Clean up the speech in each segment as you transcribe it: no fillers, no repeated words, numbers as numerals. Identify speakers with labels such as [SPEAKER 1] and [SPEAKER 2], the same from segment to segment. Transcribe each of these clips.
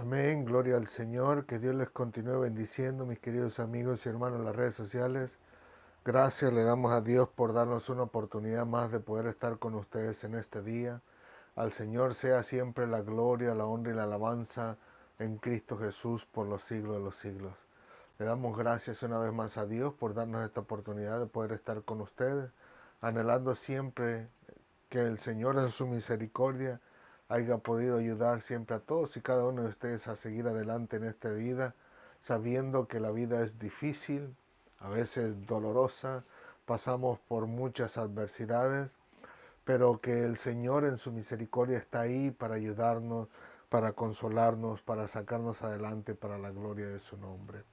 [SPEAKER 1] Amén, gloria al Señor, que Dios les continúe bendiciendo, mis queridos amigos y hermanos en las redes sociales. Gracias le damos a Dios por darnos una oportunidad más de poder estar con ustedes en este día. Al Señor sea siempre la gloria, la honra y la alabanza en Cristo Jesús por los siglos de los siglos. Le damos gracias una vez más a Dios por darnos esta oportunidad de poder estar con ustedes, anhelando siempre que el Señor en su misericordia haya podido ayudar siempre a todos y cada uno de ustedes a seguir adelante en esta vida, sabiendo que la vida es difícil, a veces dolorosa, pasamos por muchas adversidades, pero que el Señor en su misericordia está ahí para ayudarnos, para consolarnos, para sacarnos adelante para la gloria de su nombre.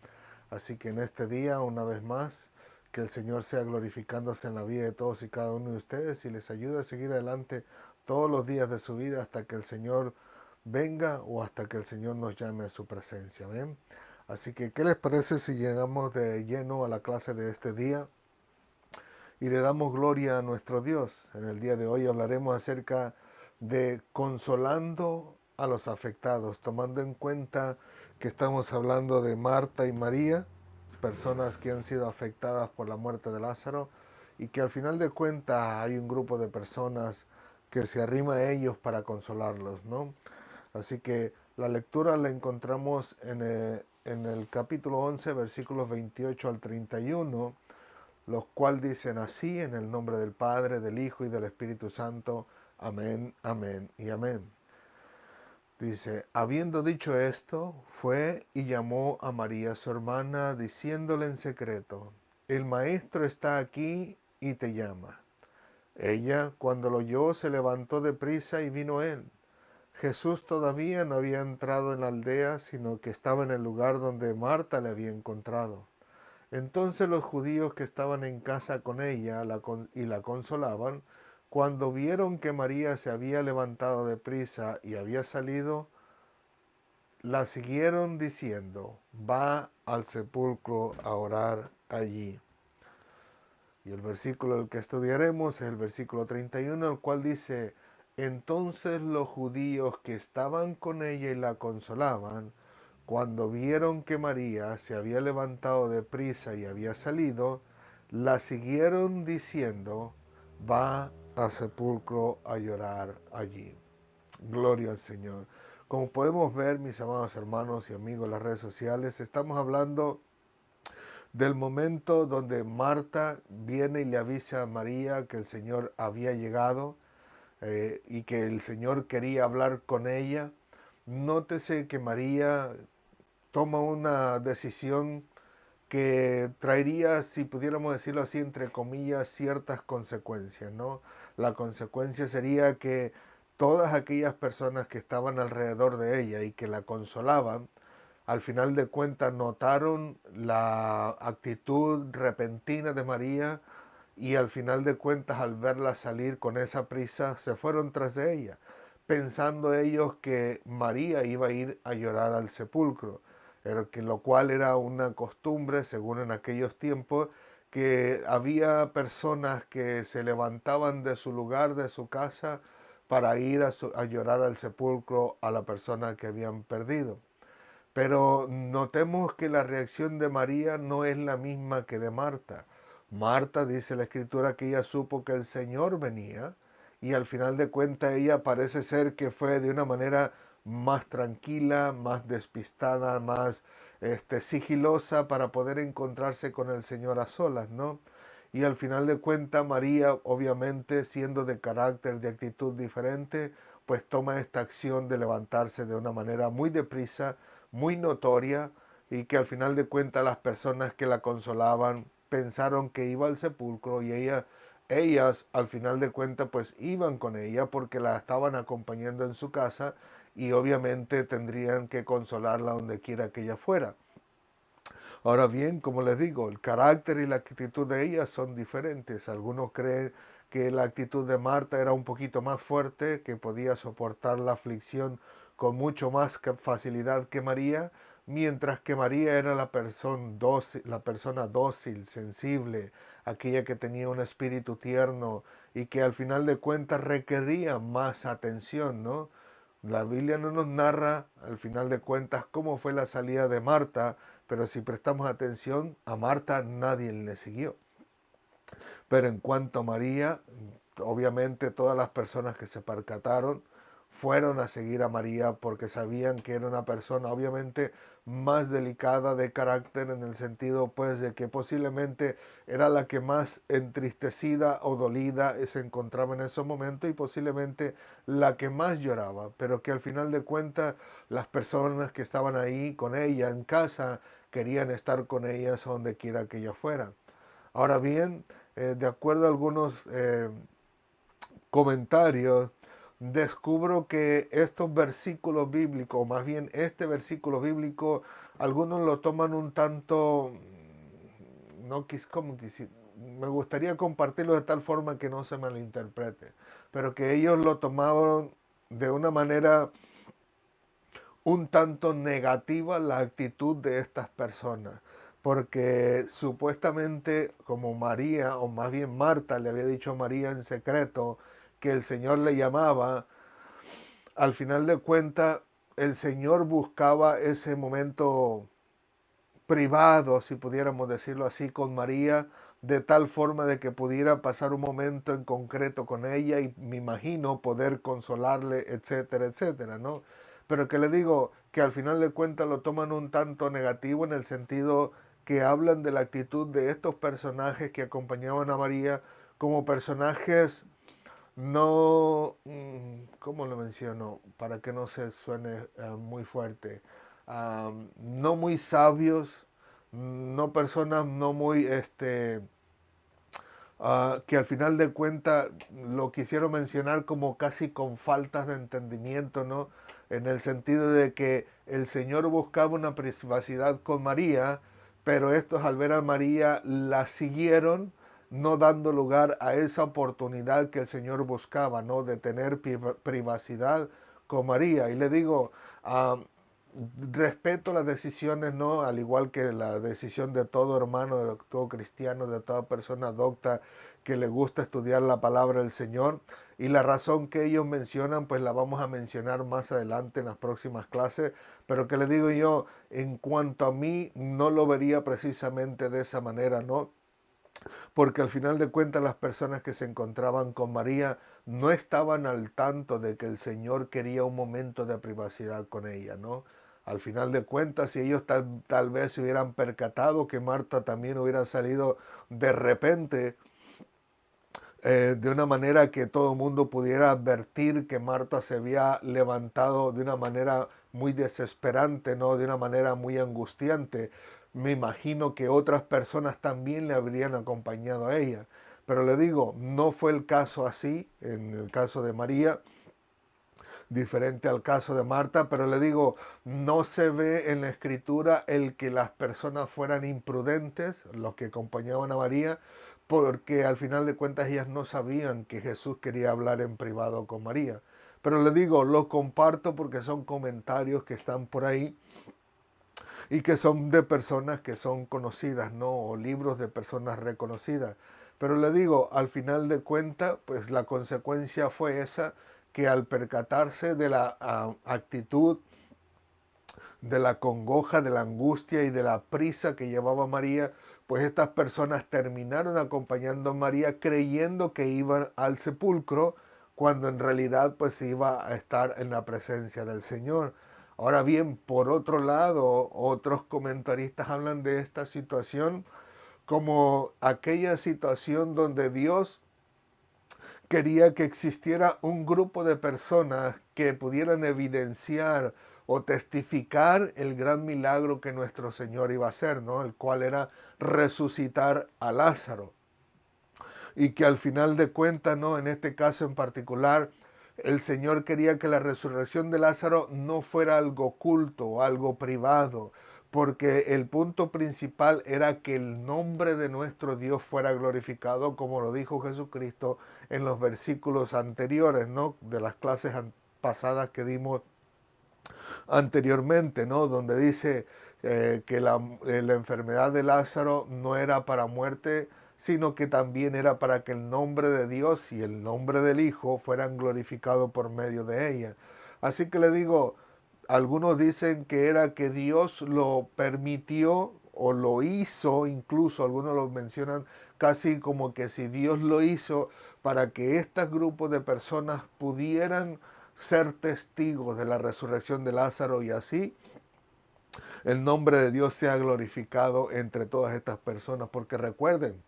[SPEAKER 1] Así que en este día, una vez más, que el Señor sea glorificándose en la vida de todos y cada uno de ustedes y les ayude a seguir adelante todos los días de su vida hasta que el Señor venga o hasta que el Señor nos llame a su presencia. ¿Ven? Así que, ¿qué les parece si llegamos de lleno a la clase de este día y le damos gloria a nuestro Dios? En el día de hoy hablaremos acerca de consolando a los afectados, tomando en cuenta que estamos hablando de Marta y María, personas que han sido afectadas por la muerte de Lázaro y que al final de cuentas hay un grupo de personas que se arrima a ellos para consolarlos, ¿no? Así que la lectura la encontramos en el capítulo 11, versículos 28 al 31, los cuales dicen así: en el nombre del Padre, del Hijo y del Espíritu Santo. Amén, amén y amén. Dice, habiendo dicho esto, fue y llamó a María su hermana, diciéndole en secreto, el maestro está aquí y te llama. Ella, cuando lo oyó, se levantó de prisa y vino a él. Jesús todavía no había entrado en la aldea, sino que estaba en el lugar donde Marta le había encontrado. Entonces los judíos que estaban en casa con ella y la consolaban, cuando vieron que María se había levantado de prisa y había salido, la siguieron diciendo, va al sepulcro a orar allí. Y el versículo del que estudiaremos es el versículo 31, el cual dice, entonces los judíos que estaban con ella y la consolaban, cuando vieron que María se había levantado de prisa y había salido, la siguieron diciendo, va al sepulcro a llorar allí. Gloria al Señor. Como podemos ver, mis amados hermanos y amigos en las redes sociales, estamos hablando del momento donde Marta viene y le avisa a María que el Señor había llegado y que el Señor quería hablar con ella. Nótese que María toma una decisión que traería, si pudiéramos decirlo así, entre comillas, ciertas consecuencias, ¿no? La consecuencia sería que todas aquellas personas que estaban alrededor de ella y que la consolaban, al final de cuentas notaron la actitud repentina de María y al final de cuentas al verla salir con esa prisa se fueron tras de ella, pensando ellos que María iba a ir a llorar al sepulcro, lo cual era una costumbre según en aquellos tiempos, que había personas que se levantaban de su lugar, de su casa, para ir a llorar al sepulcro a la persona que habían perdido. Pero notemos que la reacción de María no es la misma que de Marta. Marta dice la escritura que ella supo que el Señor venía y al final de cuentas ella parece ser que fue de una manera más tranquila, más despistada, más sigilosa para poder encontrarse con el Señor a solas, ¿no? Y al final de cuentas María, obviamente siendo de carácter, de actitud diferente, pues toma esta acción de levantarse de una manera muy deprisa, muy notoria, y que al final de cuentas las personas que la consolaban pensaron que iba al sepulcro y ellas al final de cuentas pues iban con ella porque la estaban acompañando en su casa y obviamente tendrían que consolarla donde quiera que ella fuera. Ahora bien, como les digo, el carácter y la actitud de ella son diferentes. Algunos creen que la actitud de Marta era un poquito más fuerte, que podía soportar la aflicción con mucho más facilidad que María, mientras que María era la persona dócil, sensible, aquella que tenía un espíritu tierno y que al final de cuentas requería más atención, ¿no? La Biblia no nos narra, al final de cuentas, cómo fue la salida de Marta, pero si prestamos atención, a Marta nadie le siguió. Pero en cuanto a María, obviamente todas las personas que se percataron fueron a seguir a María porque sabían que era una persona obviamente más delicada de carácter, en el sentido pues de que posiblemente era la que más entristecida o dolida se encontraba en ese momento, y posiblemente la que más lloraba, pero que al final de cuentas las personas que estaban ahí con ella en casa querían estar con ellas donde quiera que ellas fueran. Ahora bien, de acuerdo a algunos comentarios, descubro que estos versículos bíblicos, o más bien este versículo bíblico, algunos lo toman un tanto, no quis, como me gustaría compartirlo de tal forma que no se malinterprete, pero que ellos lo tomaron de una manera un tanto negativa, la actitud de estas personas, porque supuestamente como María, o más bien Marta, le había dicho a María en secreto que el Señor le llamaba, al final de cuentas el Señor buscaba ese momento privado, si pudiéramos decirlo así, con María, de tal forma de que pudiera pasar un momento en concreto con ella y me imagino poder consolarle, etcétera, etcétera, ¿no? Pero que le digo que al final de cuentas lo toman un tanto negativo, en el sentido que hablan de la actitud de estos personajes que acompañaban a María como personajes no, ¿cómo lo menciono? Para que no se suene muy fuerte. No muy sabios, no personas no muy, que al final de cuentas lo quisieron mencionar como casi con faltas de entendimiento, ¿no? En el sentido de que el Señor buscaba una privacidad con María, pero estos al ver a María la siguieron, no dando lugar a esa oportunidad que el Señor buscaba, ¿no? De tener privacidad con María. Y le digo, respeto las decisiones, ¿no? Al igual que la decisión de todo hermano, de todo cristiano, de toda persona docta que le gusta estudiar la palabra del Señor. Y la razón que ellos mencionan, pues la vamos a mencionar más adelante en las próximas clases. Pero que le digo yo, en cuanto a mí, no lo vería precisamente de esa manera, ¿no? Porque al final de cuentas las personas que se encontraban con María no estaban al tanto de que el Señor quería un momento de privacidad con ella, ¿no? Al final de cuentas, si ellos tal vez se hubieran percatado que Marta también hubiera salido de repente, de una manera que todo el mundo pudiera advertir que Marta se había levantado de una manera muy desesperante, ¿no? De una manera muy angustiante. Me imagino que otras personas también le habrían acompañado a ella. Pero le digo, no fue el caso así, en el caso de María, diferente al caso de Marta, pero le digo, no se ve en la escritura el que las personas fueran imprudentes, los que acompañaban a María, porque al final de cuentas ellas no sabían que Jesús quería hablar en privado con María. Pero le digo, lo comparto porque son comentarios que están por ahí y que son de personas que son conocidas, ¿no? O libros de personas reconocidas. Pero le digo, al final de cuentas, pues la consecuencia fue esa, que al percatarse de la actitud, de la congoja, de la angustia y de la prisa que llevaba María, pues estas personas terminaron acompañando a María creyendo que iban al sepulcro, cuando en realidad pues iba a estar en la presencia del Señor. Ahora bien, por otro lado, otros comentaristas hablan de esta situación como aquella situación donde Dios quería que existiera un grupo de personas que pudieran evidenciar o testificar el gran milagro que nuestro Señor iba a hacer, ¿no? El cual era resucitar a Lázaro. Y que al final de cuentas, ¿no? En este caso en particular, el Señor quería que la resurrección de Lázaro no fuera algo oculto o algo privado, porque el punto principal era que el nombre de nuestro Dios fuera glorificado, como lo dijo Jesucristo en los versículos anteriores, ¿no? De las clases pasadas que dimos anteriormente, ¿no? Donde dice que la enfermedad de Lázaro no era para muerte, sino que también era para que el nombre de Dios y el nombre del Hijo fueran glorificados por medio de ella. Así que le digo, algunos dicen que era que Dios lo permitió o lo hizo, incluso algunos lo mencionan casi como que si Dios lo hizo para que este grupo de personas pudieran ser testigos de la resurrección de Lázaro y así el nombre de Dios sea glorificado entre todas estas personas. Porque recuerden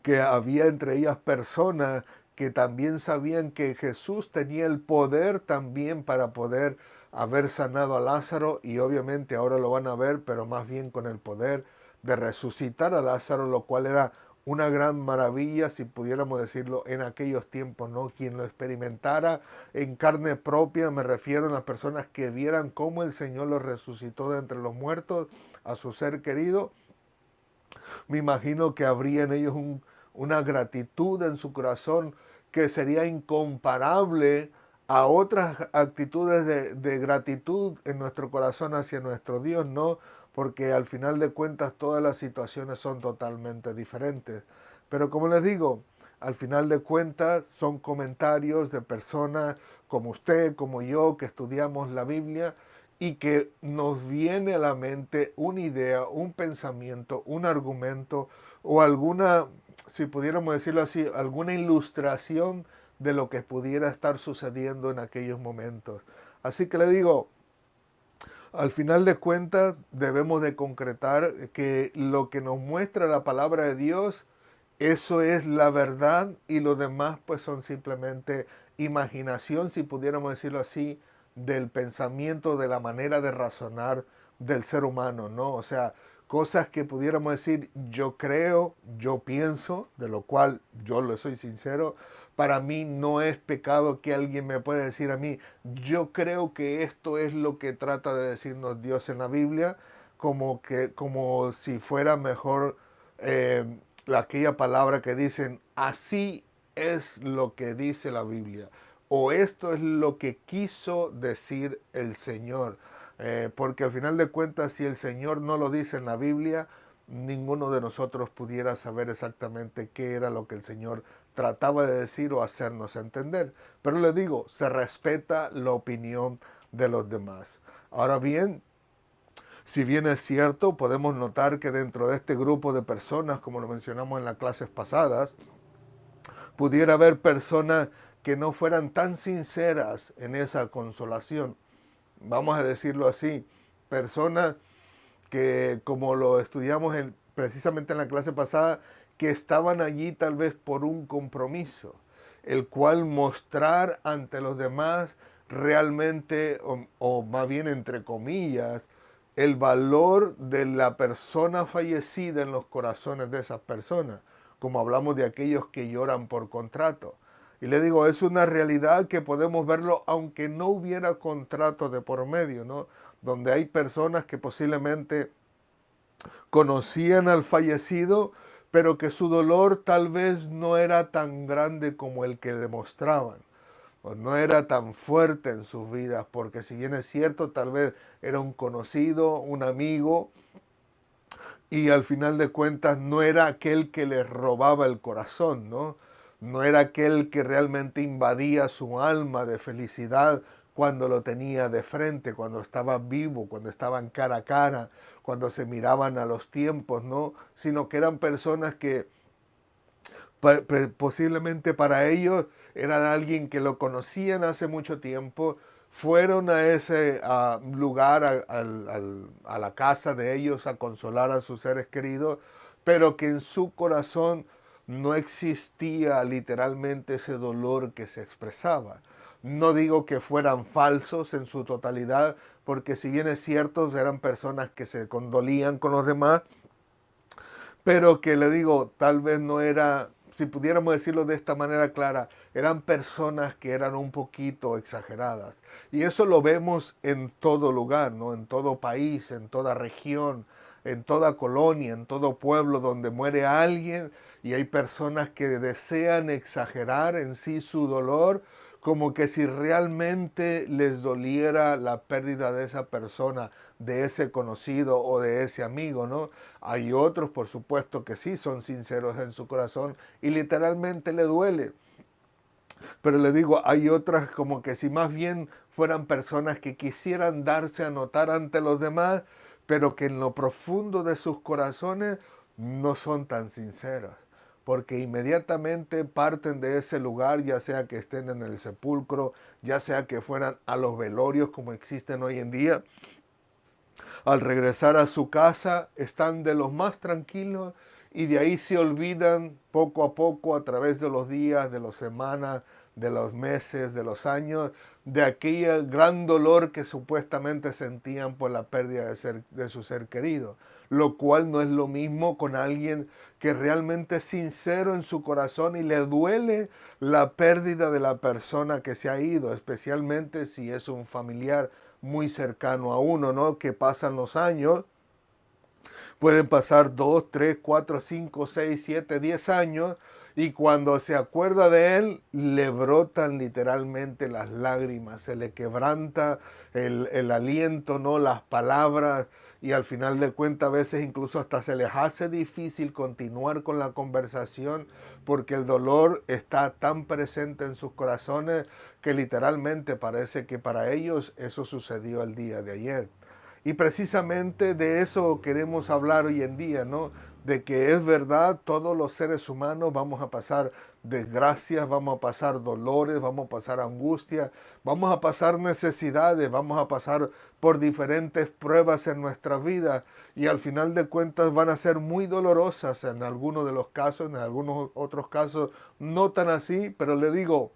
[SPEAKER 1] que había entre ellas personas que también sabían que Jesús tenía el poder también para poder haber sanado a Lázaro, y obviamente ahora lo van a ver, pero más bien con el poder de resucitar a Lázaro, lo cual era una gran maravilla, si pudiéramos decirlo, en aquellos tiempos, ¿no? Quien lo experimentara en carne propia, me refiero a las personas que vieran cómo el Señor lo resucitó de entre los muertos a su ser querido. Me imagino que habría en ellos una gratitud en su corazón que sería incomparable a otras actitudes de gratitud en nuestro corazón hacia nuestro Dios, ¿no? Porque al final de cuentas todas las situaciones son totalmente diferentes. Pero como les digo, al final de cuentas son comentarios de personas como usted, como yo, que estudiamos la Biblia y que nos viene a la mente una idea, un pensamiento, un argumento o alguna, si pudiéramos decirlo así, alguna ilustración de lo que pudiera estar sucediendo en aquellos momentos. Así que le digo, al final de cuentas debemos de concretar que lo que nos muestra la palabra de Dios, eso es la verdad, y lo demás pues son simplemente imaginación, si pudiéramos decirlo así, del pensamiento, de la manera de razonar del ser humano, ¿no? O sea, cosas que pudiéramos decir yo creo, yo pienso, de lo cual yo le soy sincero, para mí no es pecado que alguien me pueda decir a mí, yo creo que esto es lo que trata de decirnos Dios en la Biblia, como si fuera mejor aquella palabra que dicen, así es lo que dice la Biblia, o esto es lo que quiso decir el Señor. Porque al final de cuentas, si el Señor no lo dice en la Biblia, ninguno de nosotros pudiera saber exactamente qué era lo que el Señor trataba de decir o hacernos entender. Pero le digo, se respeta la opinión de los demás. Ahora bien, si bien es cierto, podemos notar que dentro de este grupo de personas, como lo mencionamos en las clases pasadas, pudiera haber personas que no fueran tan sinceras en esa consolación. Vamos a decirlo así, personas que, como lo estudiamos precisamente en la clase pasada, que estaban allí tal vez por un compromiso, el cual mostrar ante los demás realmente, o más bien entre comillas, el valor de la persona fallecida en los corazones de esas personas, como hablamos de aquellos que lloran por contrato. Y le digo, es una realidad que podemos verlo aunque no hubiera contrato de por medio, ¿no? Donde hay personas que posiblemente conocían al fallecido, pero que su dolor tal vez no era tan grande como el que demostraban, o no era tan fuerte en sus vidas, porque si bien es cierto, tal vez era un conocido, un amigo, y al final de cuentas no era aquel que les robaba el corazón, ¿no? No era aquel que realmente invadía su alma de felicidad cuando lo tenía de frente, cuando estaba vivo, cuando estaban cara a cara, cuando se miraban a los tiempos, ¿no? Sino que eran personas que posiblemente para ellos era alguien que lo conocían hace mucho tiempo, fueron a ese lugar, a la casa de ellos, a consolar a sus seres queridos, pero que en su corazón no existía literalmente ese dolor que se expresaba. No digo que fueran falsos en su totalidad, porque si bien es cierto, eran personas que se condolían con los demás, pero que le digo, tal vez no era, si pudiéramos decirlo de esta manera clara, eran personas que eran un poquito exageradas. Y eso lo vemos en todo lugar, ¿no? En todo país, en toda región, en toda colonia, en todo pueblo donde muere alguien, y hay personas que desean exagerar en sí su dolor, como que si realmente les doliera la pérdida de esa persona, de ese conocido o de ese amigo, ¿no? Hay otros, por supuesto, que sí son sinceros en su corazón y literalmente le duele. Pero le digo, hay otras como que si más bien fueran personas que quisieran darse a notar ante los demás, pero que en lo profundo de sus corazones no son tan sinceros. Porque inmediatamente parten de ese lugar, ya sea que estén en el sepulcro, ya sea que fueran a los velorios como existen hoy en día, al regresar a su casa están de los más tranquilos y de ahí se olvidan poco a poco a través de los días, de las semanas, de los meses, de los años, de aquel gran dolor que supuestamente sentían por la pérdida de su ser querido. Lo cual no es lo mismo con alguien que realmente es sincero en su corazón y le duele la pérdida de la persona que se ha ido, especialmente si es un familiar muy cercano a uno, ¿no? Que pasan los años, pueden pasar 2, 3, 4, 5, 6, 7, 10 años y cuando se acuerda de él le brotan literalmente las lágrimas, se le quebranta el aliento, ¿no? Las palabras y al final de cuentas a veces incluso hasta se les hace difícil continuar con la conversación porque el dolor está tan presente en sus corazones que literalmente parece que para ellos eso sucedió el día de ayer. Y precisamente de eso queremos hablar hoy en día, ¿no? De que es verdad, todos los seres humanos vamos a pasar desgracias, vamos a pasar dolores, vamos a pasar angustia, vamos a pasar necesidades, vamos a pasar por diferentes pruebas en nuestra vida y al final de cuentas van a ser muy dolorosas en algunos de los casos, en algunos otros casos no tan así, pero le digo,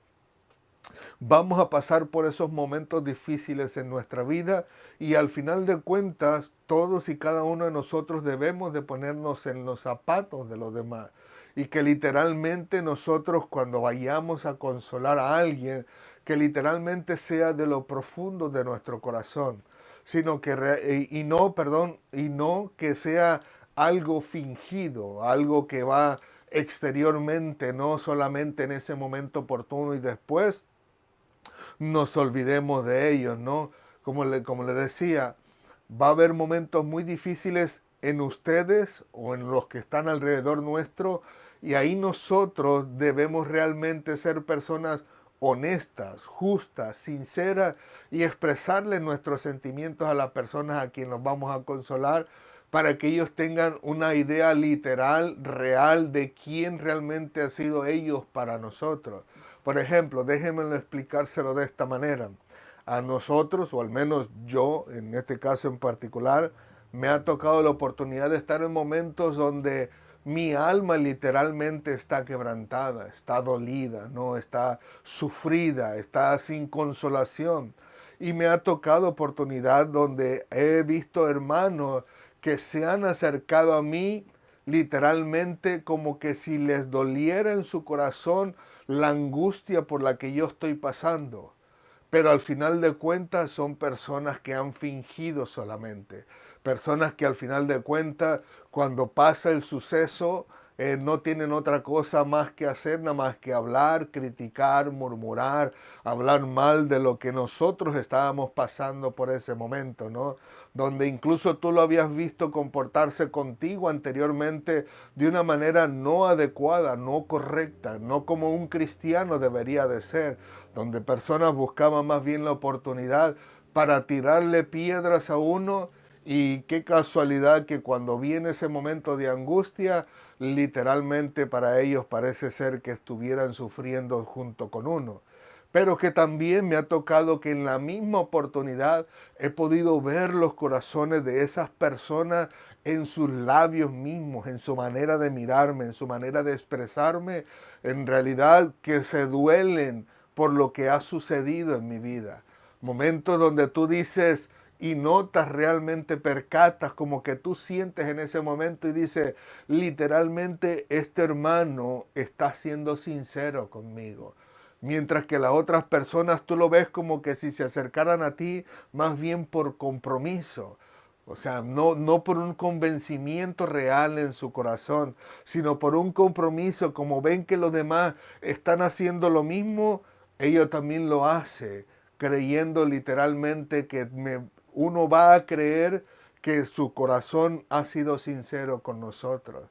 [SPEAKER 1] vamos a pasar por esos momentos difíciles en nuestra vida y al final de cuentas todos y cada uno de nosotros debemos de ponernos en los zapatos de los demás y que literalmente nosotros cuando vayamos a consolar a alguien, que literalmente sea de lo profundo de nuestro corazón, sino que y no, perdón, y no que sea algo fingido, algo que va exteriormente, no solamente en ese momento oportuno y después nos olvidemos de ellos, ¿no? Como le decía, va a haber momentos muy difíciles en ustedes o en los que están alrededor nuestro y ahí nosotros debemos realmente ser personas honestas, justas, sinceras y expresarle nuestros sentimientos a las personas a quienes nos vamos a consolar para que ellos tengan una idea literal, real de quién realmente han sido ellos para nosotros. Por ejemplo, déjenme explicárselo de esta manera. A nosotros, o al menos yo, en este caso en particular, me ha tocado la oportunidad de estar en momentos donde mi alma literalmente está quebrantada, está dolida, ¿no? Está sufrida, está sin consolación. Y me ha tocado oportunidad donde he visto hermanos que se han acercado a mí literalmente como que si les doliera en su corazón la angustia por la que yo estoy pasando. Pero al final de cuentas son personas que han fingido solamente. Personas que al final de cuentas, cuando pasa el suceso, no tienen otra cosa más que hacer, nada más que hablar, criticar, murmurar, hablar mal de lo que nosotros estábamos pasando por ese momento, ¿no? Donde incluso tú lo habías visto comportarse contigo anteriormente de una manera no adecuada, no correcta, no como un cristiano debería de ser, donde personas buscaban más bien la oportunidad para tirarle piedras a uno y qué casualidad que cuando viene ese momento de angustia, literalmente para ellos parece ser que estuvieran sufriendo junto con uno. Pero que también me ha tocado que en la misma oportunidad he podido ver los corazones de esas personas en sus labios mismos, en su manera de mirarme, en su manera de expresarme, en realidad que se duelen por lo que ha sucedido en mi vida. Momentos donde tú dices y notas realmente, percatas, como que tú sientes en ese momento y dices, literalmente este hermano está siendo sincero conmigo. Mientras que las otras personas tú lo ves como que si se acercaran a ti más bien por compromiso. O sea, no por un convencimiento real en su corazón, sino por un compromiso, como ven que los demás están haciendo lo mismo, ellos también lo hacen, creyendo literalmente que uno va a creer que su corazón ha sido sincero con nosotros.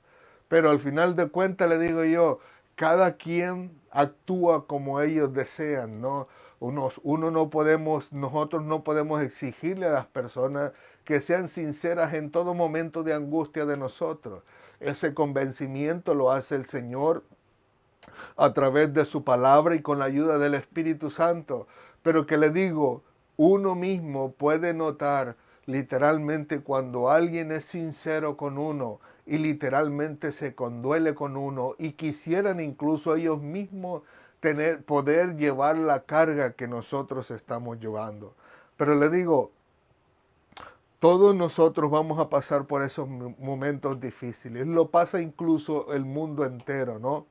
[SPEAKER 1] Pero al final de cuentas le digo yo, cada quien actúa como ellos desean, ¿no? Nosotros no podemos exigirle a las personas que sean sinceras en todo momento de angustia de nosotros. Ese convencimiento lo hace el Señor a través de su palabra y con la ayuda del Espíritu Santo. Pero que le digo, uno mismo puede notar literalmente cuando alguien es sincero con uno y literalmente se conduele con uno y quisieran incluso ellos mismos poder llevar la carga que nosotros estamos llevando. Pero le digo, todos nosotros vamos a pasar por esos momentos difíciles. Lo pasa incluso el mundo entero, ¿no?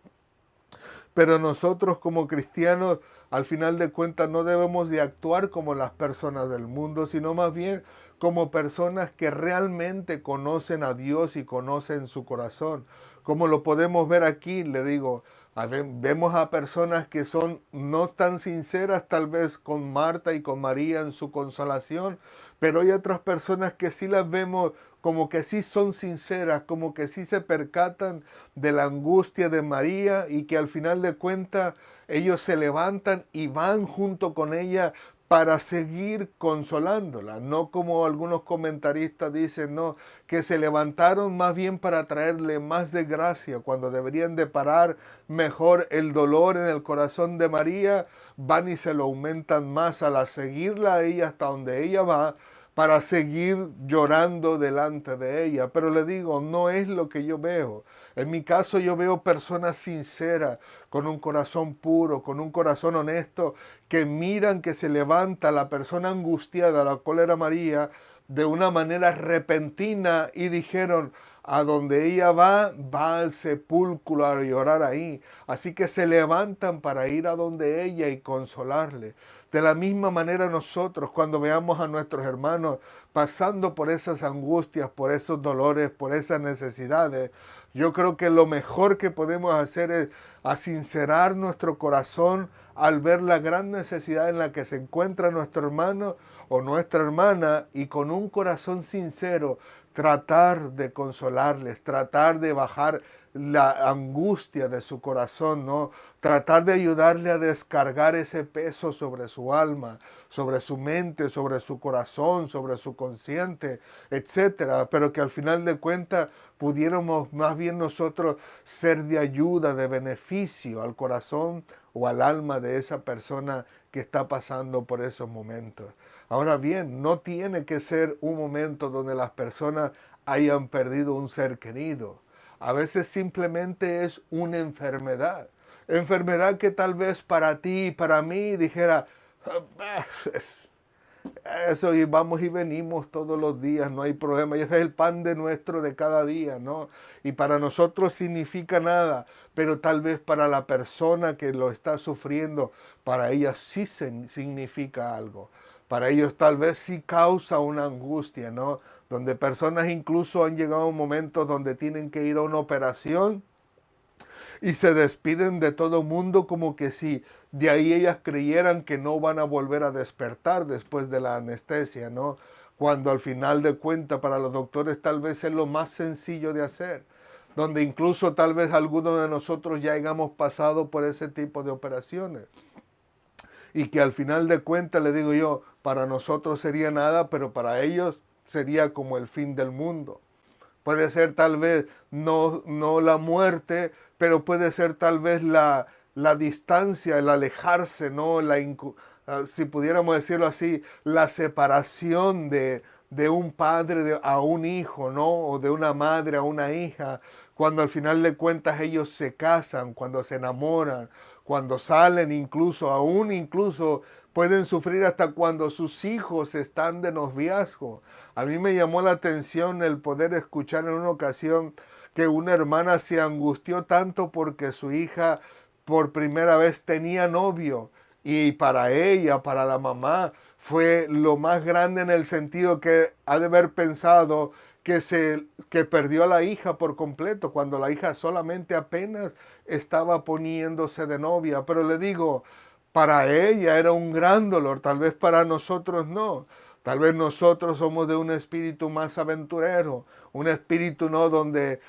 [SPEAKER 1] Pero nosotros como cristianos, al final de cuentas, no debemos de actuar como las personas del mundo, sino más bien como personas que realmente conocen a Dios y conocen su corazón. Como lo podemos ver aquí, le digo, vemos a personas que son no tan sinceras tal vez con Marta y con María en su consolación, pero hay otras personas que sí las vemos como que sí son sinceras, como que sí se percatan de la angustia de María y que al final de cuentas ellos se levantan y van junto con ella para seguir consolándola, no como algunos comentaristas dicen, no, que se levantaron más bien para traerle más desgracia, cuando deberían de parar mejor el dolor en el corazón de María, van y se lo aumentan más al seguirla a ella hasta donde ella va, para seguir llorando delante de ella. Pero le digo, no es lo que yo veo. En mi caso yo veo personas sinceras, con un corazón puro, con un corazón honesto, que miran que se levanta la persona angustiada, la cual era María, de una manera repentina y dijeron, a donde ella va al sepulcro a llorar ahí. Así que se levantan para ir a donde ella y consolarle. De la misma manera nosotros, cuando veamos a nuestros hermanos pasando por esas angustias, por esos dolores, por esas necesidades, yo creo que lo mejor que podemos hacer es asincerar nuestro corazón al ver la gran necesidad en la que se encuentra nuestro hermano o nuestra hermana y con un corazón sincero tratar de consolarles, tratar de bajar la angustia de su corazón, ¿no? Tratar de ayudarle a descargar ese peso sobre su alma, sobre su mente, sobre su corazón, sobre su consciente, etcétera. Pero que al final de cuentas pudiéramos más bien nosotros ser de ayuda, de beneficio al corazón o al alma de esa persona que está pasando por esos momentos. Ahora bien, no tiene que ser un momento donde las personas hayan perdido un ser querido. A veces simplemente es una enfermedad. Enfermedad que tal vez para ti y para mí dijera, "Ah, eso y vamos y venimos todos los días, no hay problema, y ese es el pan de nuestro de cada día, ¿no? Y para nosotros significa nada, pero tal vez para la persona que lo está sufriendo, para ella sí significa algo. Para ellos tal vez sí causa una angustia, ¿no? Donde personas incluso han llegado a momentos donde tienen que ir a una operación y se despiden de todo mundo como que si de ahí ellas creyeran que no van a volver a despertar después de la anestesia, ¿no? Cuando al final de cuentas para los doctores tal vez es lo más sencillo de hacer, donde incluso tal vez algunos de nosotros ya hayamos pasado por ese tipo de operaciones. Y que al final de cuentas, le digo yo, para nosotros sería nada, pero para ellos sería como el fin del mundo. Puede ser tal vez no la muerte, pero puede ser tal vez la distancia, el alejarse, ¿no? Si pudiéramos decirlo así, la separación de un padre a un hijo, ¿no? O de una madre a una hija, cuando al final de cuentas ellos se casan, cuando se enamoran, cuando salen incluso, aún incluso pueden sufrir hasta cuando sus hijos están de noviazgo. A mí me llamó la atención el poder escuchar en una ocasión que una hermana se angustió tanto porque su hija por primera vez tenía novio y para ella, para la mamá, fue lo más grande en el sentido que ha de haber pensado que perdió a la hija por completo, cuando la hija solamente apenas estaba poniéndose de novia. Pero le digo, para ella era un gran dolor, tal vez para nosotros no. Tal vez nosotros somos de un espíritu más aventurero, un espíritu no donde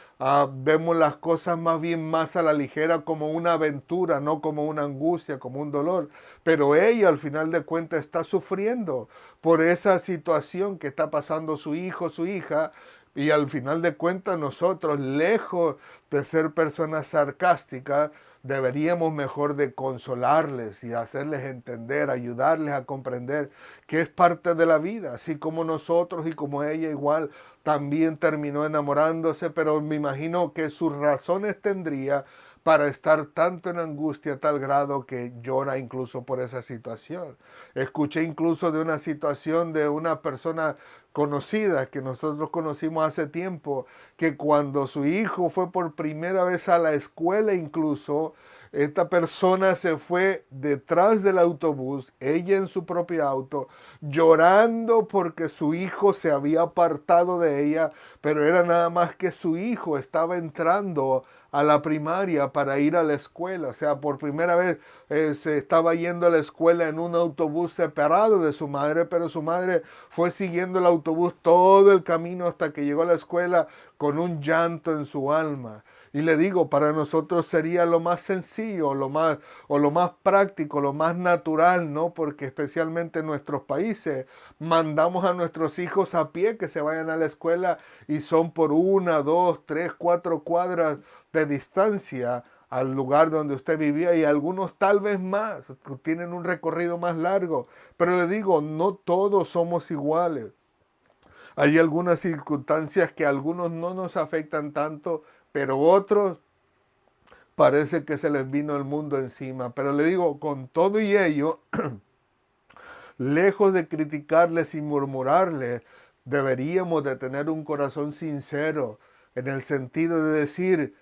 [SPEAKER 1] vemos las cosas más bien más a la ligera como una aventura, no como una angustia, como un dolor. Pero ella al final de cuentas está sufriendo por esa situación que está pasando su hijo, su hija. Y al final de cuentas nosotros, lejos de ser personas sarcásticas, deberíamos mejor de consolarles y hacerles entender, ayudarles a comprender que es parte de la vida, así como nosotros y como ella igual también terminó enamorándose, pero me imagino que sus razones tendría para estar tanto en angustia a tal grado que llora incluso por esa situación. Escuché incluso de una situación de una persona conocida que nosotros conocimos hace tiempo, que cuando su hijo fue por primera vez a la escuela incluso, esta persona se fue detrás del autobús, ella en su propio auto, llorando porque su hijo se había apartado de ella, pero era nada más que su hijo estaba entrando a la primaria para ir a la escuela. O sea, por primera vez se estaba yendo a la escuela en un autobús separado de su madre, pero su madre fue siguiendo el autobús todo el camino hasta que llegó a la escuela con un llanto en su alma. Y le digo, para nosotros sería lo más sencillo, lo más práctico, lo más natural, ¿no? Porque especialmente en nuestros países mandamos a nuestros hijos a pie que se vayan a la escuela y son por 1, 2, 3, 4 cuadras de distancia al lugar donde usted vivía y algunos tal vez más, tienen un recorrido más largo. Pero le digo, no todos somos iguales. Hay algunas circunstancias que a algunos no nos afectan tanto, pero otros parece que se les vino el mundo encima. Pero le digo, con todo y ello, lejos de criticarles y murmurarles, deberíamos de tener un corazón sincero en el sentido de decir,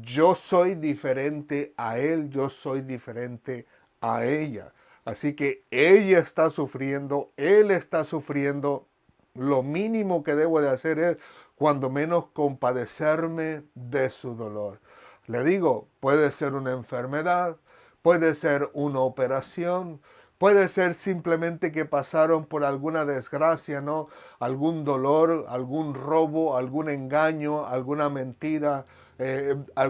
[SPEAKER 1] yo soy diferente a él, yo soy diferente a ella. Así que ella está sufriendo, él está sufriendo. Lo mínimo que debo de hacer es, cuando menos, compadecerme de su dolor. Le digo, puede ser una enfermedad, puede ser una operación, puede ser simplemente que pasaron por alguna desgracia, ¿no? Algún dolor, algún robo, algún engaño, alguna mentira,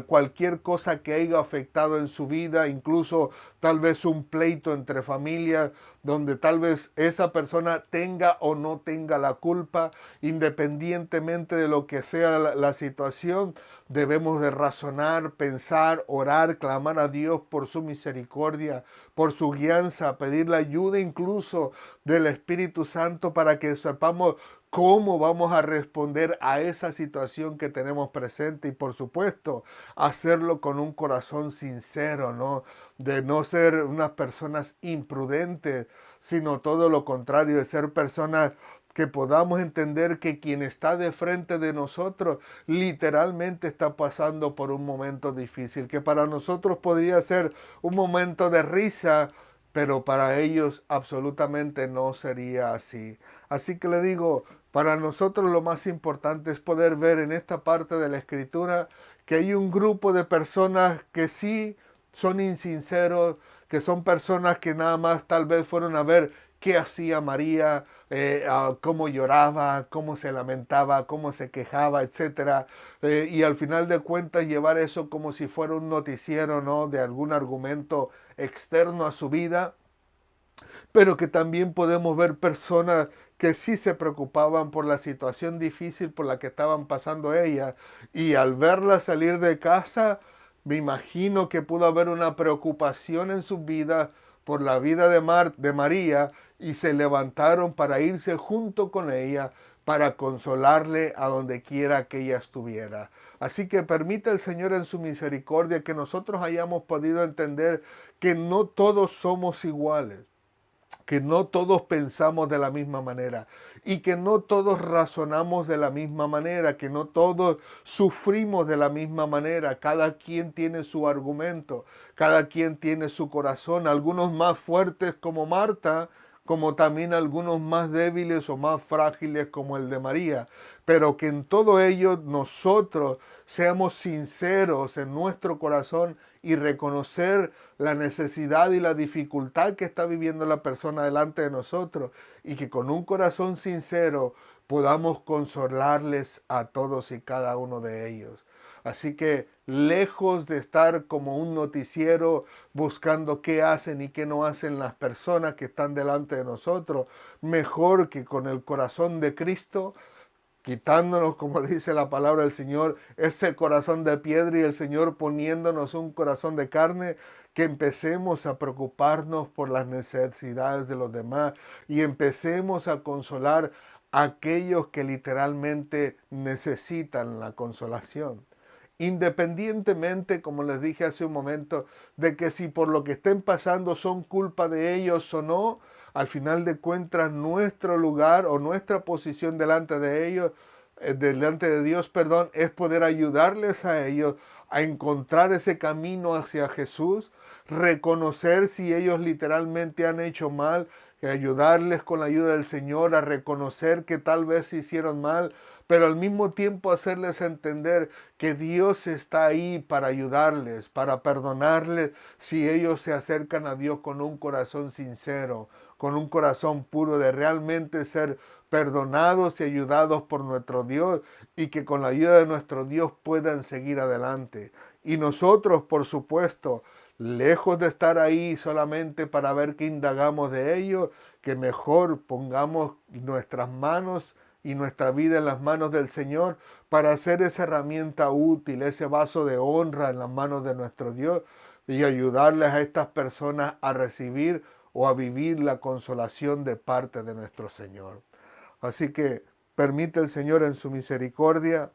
[SPEAKER 1] cualquier cosa que haya afectado en su vida, incluso tal vez un pleito entre familias, donde tal vez esa persona tenga o no tenga la culpa, independientemente de lo que sea la situación, debemos de razonar, pensar, orar, clamar a Dios por su misericordia, por su guianza, pedir la ayuda incluso del Espíritu Santo para que sepamos cómo vamos a responder a esa situación que tenemos presente y por supuesto hacerlo con un corazón sincero, ¿no? De no ser unas personas imprudentes, sino todo lo contrario, de ser personas que podamos entender que quien está de frente de nosotros literalmente está pasando por un momento difícil, que para nosotros podría ser un momento de risa, pero para ellos absolutamente no sería así. Así que le digo, para nosotros lo más importante es poder ver en esta parte de la escritura que hay un grupo de personas que sí son insinceros, que son personas que nada más tal vez fueron a ver qué hacía María, cómo lloraba, cómo se lamentaba, cómo se quejaba, etcétera, y al final de cuentas llevar eso como si fuera un noticiero, ¿no? De algún argumento externo a su vida, pero que también podemos ver personas que sí se preocupaban por la situación difícil por la que estaban pasando ellas y al verla salir de casa, me imagino que pudo haber una preocupación en sus vidas por la vida de María y se levantaron para irse junto con ella para consolarle a donde quiera que ella estuviera. Así que permita el Señor en su misericordia que nosotros hayamos podido entender que no todos somos iguales, que no todos pensamos de la misma manera y que no todos razonamos de la misma manera, que no todos sufrimos de la misma manera. Cada quien tiene su argumento, cada quien tiene su corazón, algunos más fuertes como Marta, como también algunos más débiles o más frágiles como el de María, pero que en todo ello nosotros seamos sinceros en nuestro corazón y reconocer la necesidad y la dificultad que está viviendo la persona delante de nosotros y que con un corazón sincero podamos consolarles a todos y cada uno de ellos. Así que lejos de estar como un noticiero buscando qué hacen y qué no hacen las personas que están delante de nosotros, mejor que con el corazón de Cristo, quitándonos, como dice la palabra del Señor, ese corazón de piedra y el Señor poniéndonos un corazón de carne, que empecemos a preocuparnos por las necesidades de los demás y empecemos a consolar a aquellos que literalmente necesitan la consolación. Independientemente, como les dije hace un momento, de que si por lo que estén pasando son culpa de ellos o no, al final de cuentas nuestro lugar o nuestra posición delante de ellos, delante de Dios, perdón, es poder ayudarles a ellos a encontrar ese camino hacia Jesús, reconocer si ellos literalmente han hecho mal, ayudarles con la ayuda del Señor a reconocer que tal vez hicieron mal, pero al mismo tiempo hacerles entender que Dios está ahí para ayudarles, para perdonarles si ellos se acercan a Dios con un corazón sincero, con un corazón puro de realmente ser perdonados y ayudados por nuestro Dios y que con la ayuda de nuestro Dios puedan seguir adelante. Y nosotros, por supuesto, lejos de estar ahí solamente para ver qué indagamos de ellos, que mejor pongamos nuestras manos y nuestra vida en las manos del Señor para hacer esa herramienta útil, ese vaso de honra en las manos de nuestro Dios y ayudarles a estas personas a recibir o a vivir la consolación de parte de nuestro Señor. Así que permite el Señor en su misericordia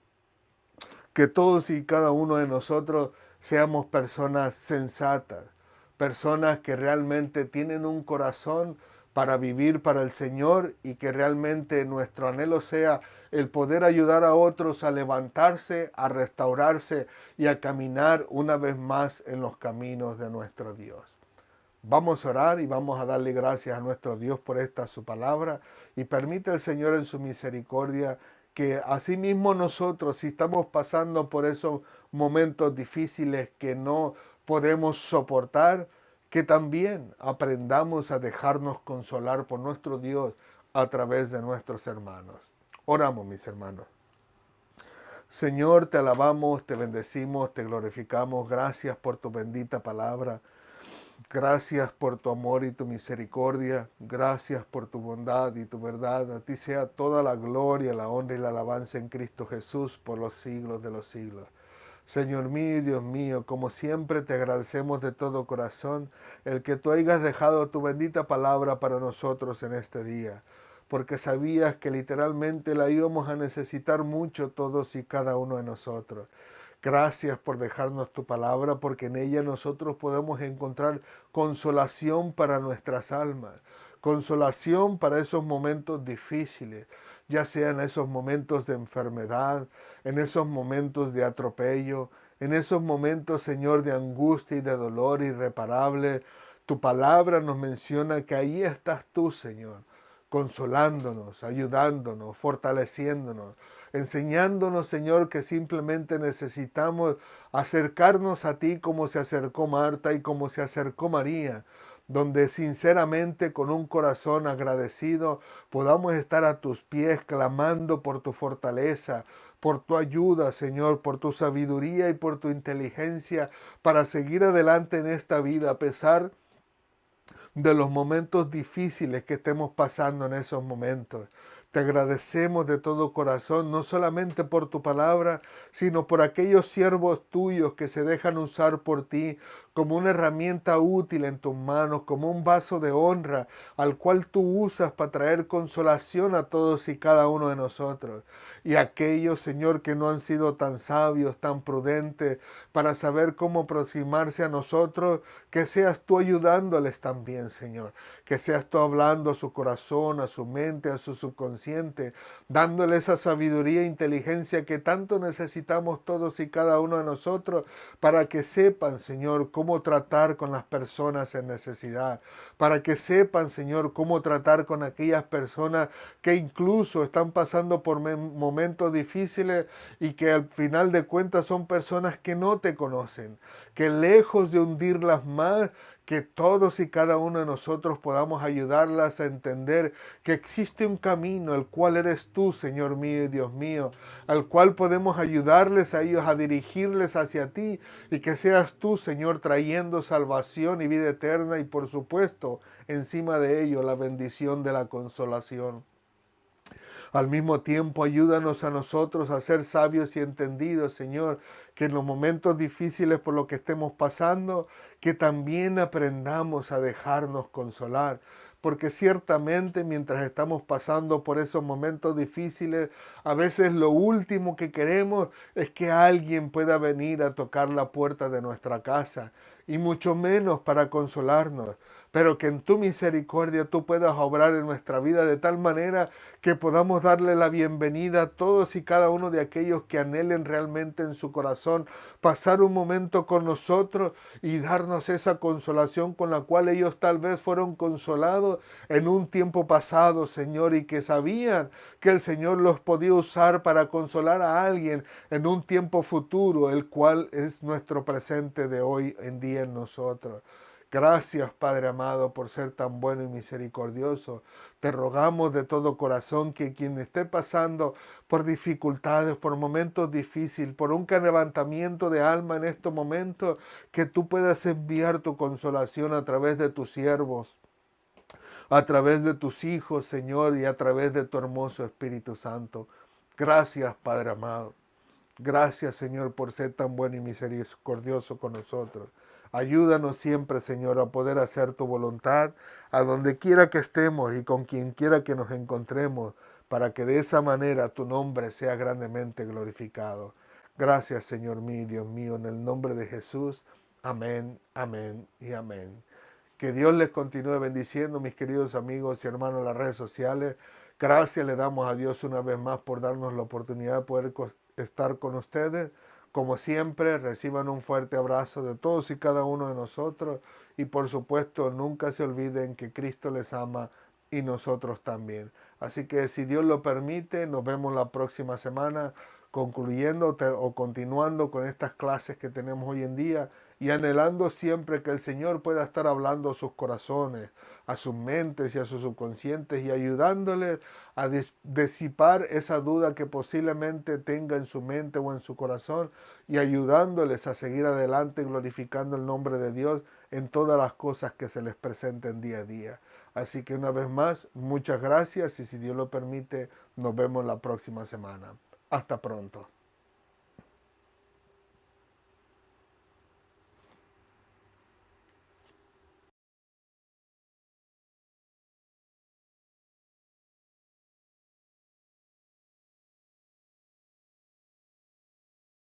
[SPEAKER 1] que todos y cada uno de nosotros seamos personas sensatas, personas que realmente tienen un corazón para vivir para el Señor y que realmente nuestro anhelo sea el poder ayudar a otros a levantarse, a restaurarse y a caminar una vez más en los caminos de nuestro Dios. Vamos a orar y vamos a darle gracias a nuestro Dios por esta su palabra y permite el Señor en su misericordia que asimismo nosotros, si estamos pasando por esos momentos difíciles que no podemos soportar, que también aprendamos a dejarnos consolar por nuestro Dios a través de nuestros hermanos. Oramos, mis hermanos. Señor, te alabamos, te bendecimos, te glorificamos. Gracias por tu bendita palabra. Gracias por tu amor y tu misericordia. Gracias por tu bondad y tu verdad. A ti sea toda la gloria, la honra y la alabanza en Cristo Jesús por los siglos de los siglos. Señor mío y Dios mío, como siempre te agradecemos de todo corazón el que tú hayas dejado tu bendita palabra para nosotros en este día, porque sabías que literalmente la íbamos a necesitar mucho todos y cada uno de nosotros. Gracias por dejarnos tu palabra, porque en ella nosotros podemos encontrar consolación para nuestras almas, consolación para esos momentos difíciles, ya sean esos momentos de enfermedad, en esos momentos de atropello, en esos momentos, Señor, de angustia y de dolor irreparable. Tu palabra nos menciona que ahí estás tú, Señor, consolándonos, ayudándonos, fortaleciéndonos, enseñándonos, Señor, que simplemente necesitamos acercarnos a ti como se acercó Marta y como se acercó María, donde sinceramente con un corazón agradecido podamos estar a tus pies clamando por tu fortaleza, por tu ayuda, Señor, por tu sabiduría y por tu inteligencia para seguir adelante en esta vida a pesar de los momentos difíciles que estemos pasando en esos momentos. Te agradecemos de todo corazón, no solamente por tu palabra, sino por aquellos siervos tuyos que se dejan usar por ti como una herramienta útil en tus manos, como un vaso de honra al cual tú usas para traer consolación a todos y cada uno de nosotros. Y aquellos, Señor, que no han sido tan sabios, tan prudentes para saber cómo aproximarse a nosotros, que seas tú ayudándoles también, Señor. Que seas tú hablando a su corazón, a su mente, a su subconsciente, dándole esa sabiduría e inteligencia que tanto necesitamos todos y cada uno de nosotros para que sepan, Señor, cómo cómo tratar con las personas en necesidad, para que sepan, Señor, cómo tratar con aquellas personas que incluso están pasando por momentos difíciles y que al final de cuentas son personas que no te conocen, que lejos de hundirlas más, que todos y cada uno de nosotros podamos ayudarlas a entender que existe un camino, el cual eres tú, Señor mío y Dios mío, al cual podemos ayudarles a ellos, a dirigirles hacia ti, y que seas tú, Señor, trayendo salvación y vida eterna, y por supuesto, encima de ello, la bendición de la consolación. Al mismo tiempo, ayúdanos a nosotros a ser sabios y entendidos, Señor, que en los momentos difíciles por los que estemos pasando, que también aprendamos a dejarnos consolar. Porque ciertamente mientras estamos pasando por esos momentos difíciles, a veces lo último que queremos es que alguien pueda venir a tocar la puerta de nuestra casa, y mucho menos para consolarnos, pero que en tu misericordia tú puedas obrar en nuestra vida de tal manera que podamos darle la bienvenida a todos y cada uno de aquellos que anhelen realmente en su corazón pasar un momento con nosotros y darnos esa consolación con la cual ellos tal vez fueron consolados en un tiempo pasado, Señor, y que sabían que el Señor los podía usar para consolar a alguien en un tiempo futuro, el cual es nuestro presente de hoy en día en nosotros. Gracias, Padre amado, por ser tan bueno y misericordioso. Te rogamos de todo corazón que quien esté pasando por dificultades, por momentos difíciles, por un levantamiento de alma en estos momentos, que tú puedas enviar tu consolación a través de tus siervos, a través de tus hijos, Señor, y a través de tu hermoso Espíritu Santo. Gracias, Padre amado. Gracias, Señor, por ser tan bueno y misericordioso con nosotros. Ayúdanos siempre, Señor, a poder hacer tu voluntad a donde quiera que estemos y con quien quiera que nos encontremos, para que de esa manera tu nombre sea grandemente glorificado. Gracias, Señor mío y Dios mío, en el nombre de Jesús. Amén, amén y amén. Que Dios les continúe bendiciendo, mis queridos amigos y hermanos en las redes sociales. Gracias le damos a Dios una vez más por darnos la oportunidad de poder estar con ustedes. Como siempre, reciban un fuerte abrazo de todos y cada uno de nosotros. Y por supuesto, nunca se olviden que Cristo les ama y nosotros también. Así que si Dios lo permite, nos vemos la próxima semana concluyendo o continuando con estas clases que tenemos hoy en día y anhelando siempre que el Señor pueda estar hablando a sus corazones, a sus mentes y a sus subconscientes y ayudándoles a disipar esa duda que posiblemente tenga en su mente o en su corazón y ayudándoles a seguir adelante glorificando el nombre de Dios en todas las cosas que se les presenten día a día. Así que una vez más, muchas gracias y si Dios lo permite, nos vemos la próxima semana. Hasta pronto.